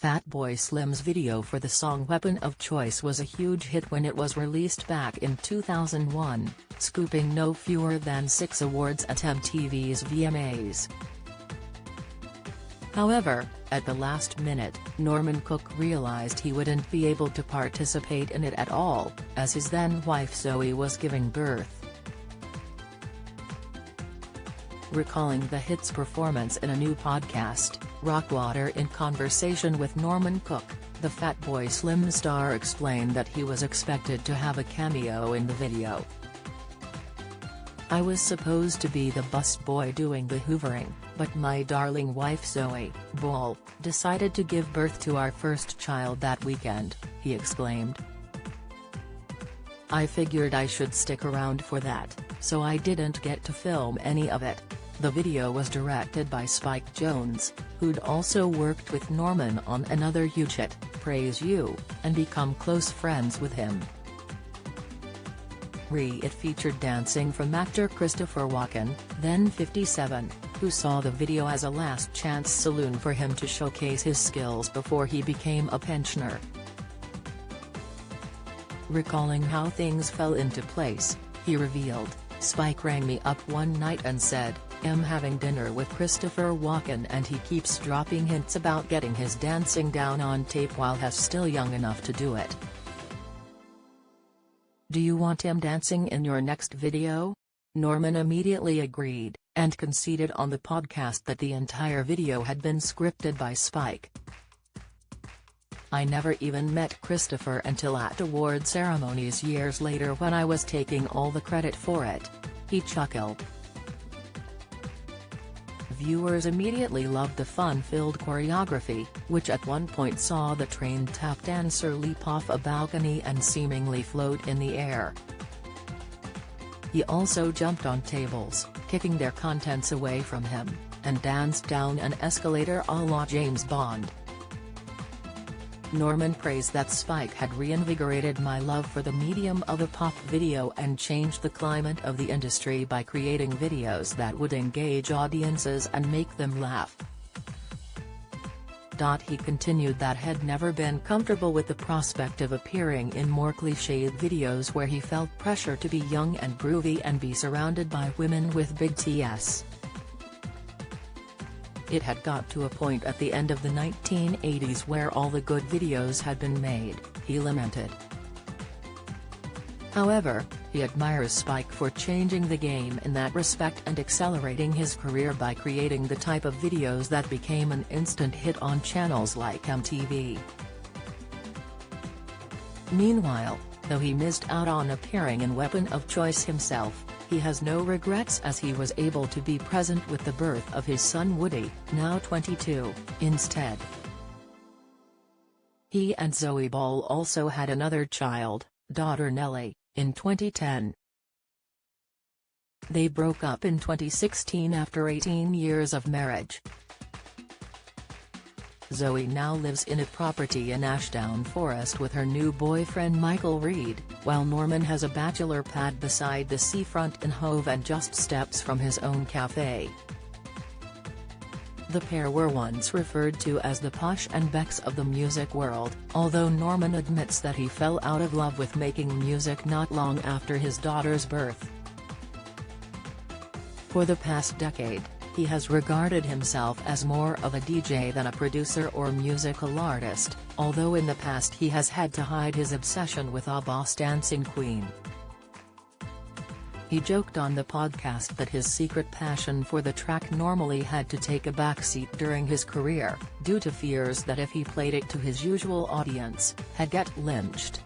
Fatboy Slim's video for the song Weapon of Choice was a huge hit when it was released back in 2001, scooping no fewer than 6 awards at MTV's VMAs. However, at the last minute, Norman Cook realized he wouldn't be able to participate in it at all, as his then-wife Zoe was giving birth. Recalling the hit's performance in a new podcast, Rockwater in Conversation with Norman Cook, the Fatboy Slim star explained that he was expected to have a cameo in the video. "I was supposed to be the bus boy doing the hoovering, but my darling wife Zoe Ball decided to give birth to our first child that weekend," he exclaimed. "I figured I should stick around for that, so I didn't get to film any of it." The video was directed by Spike Jonze, who'd also worked with Norman on another huge hit, Praise You, and become close friends with him. It featured dancing from actor Christopher Walken, then 57, who saw the video as a last-chance saloon for him to showcase his skills before he became a pensioner. Recalling how things fell into place, he revealed, "Spike rang me up one night and said, 'I'm having dinner with Christopher Walken and he keeps dropping hints about getting his dancing down on tape while he's still young enough to do it. Do you want him dancing in your next video?' Norman immediately agreed, and conceded on the podcast that the entire video had been scripted by Spike. "I never even met Christopher until at award ceremonies years later when I was taking all the credit for it," he chuckled. Viewers immediately loved the fun-filled choreography, which at one point saw the trained tap dancer leap off a balcony and seemingly float in the air. He also jumped on tables, kicking their contents away from him, and danced down an escalator a la James Bond. Norman praised that Spike had reinvigorated my love for the medium of a pop video and changed the climate of the industry by creating videos that would engage audiences and make them laugh. He continued that he'd never been comfortable with the prospect of appearing in more cliched videos where he felt pressure to be young and groovy and be surrounded by women with big T's. "It had got to a point at the end of the 1980s where all the good videos had been made," he lamented. However, he admires Spike for changing the game in that respect and accelerating his career by creating the type of videos that became an instant hit on channels like MTV. Meanwhile, though he missed out on appearing in Weapon of Choice himself, he has no regrets as he was able to be present with the birth of his son Woody, now 22, instead. He and Zoe Ball also had another child, daughter Nellie, in 2010. They broke up in 2016 after 18 years of marriage. Zoe now lives in a property in Ashdown Forest with her new boyfriend Michael Reed, while Norman has a bachelor pad beside the seafront in Hove and just steps from his own cafe. The pair were once referred to as the Posh and Becks of the music world, although Norman admits that he fell out of love with making music not long after his daughter's birth. For the past decade, he has regarded himself as more of a DJ than a producer or musical artist, although in the past he has had to hide his obsession with a boss dancing queen. He joked on the podcast that his secret passion for the track normally had to take a backseat during his career, due to fears that if he played it to his usual audience, he'd get lynched.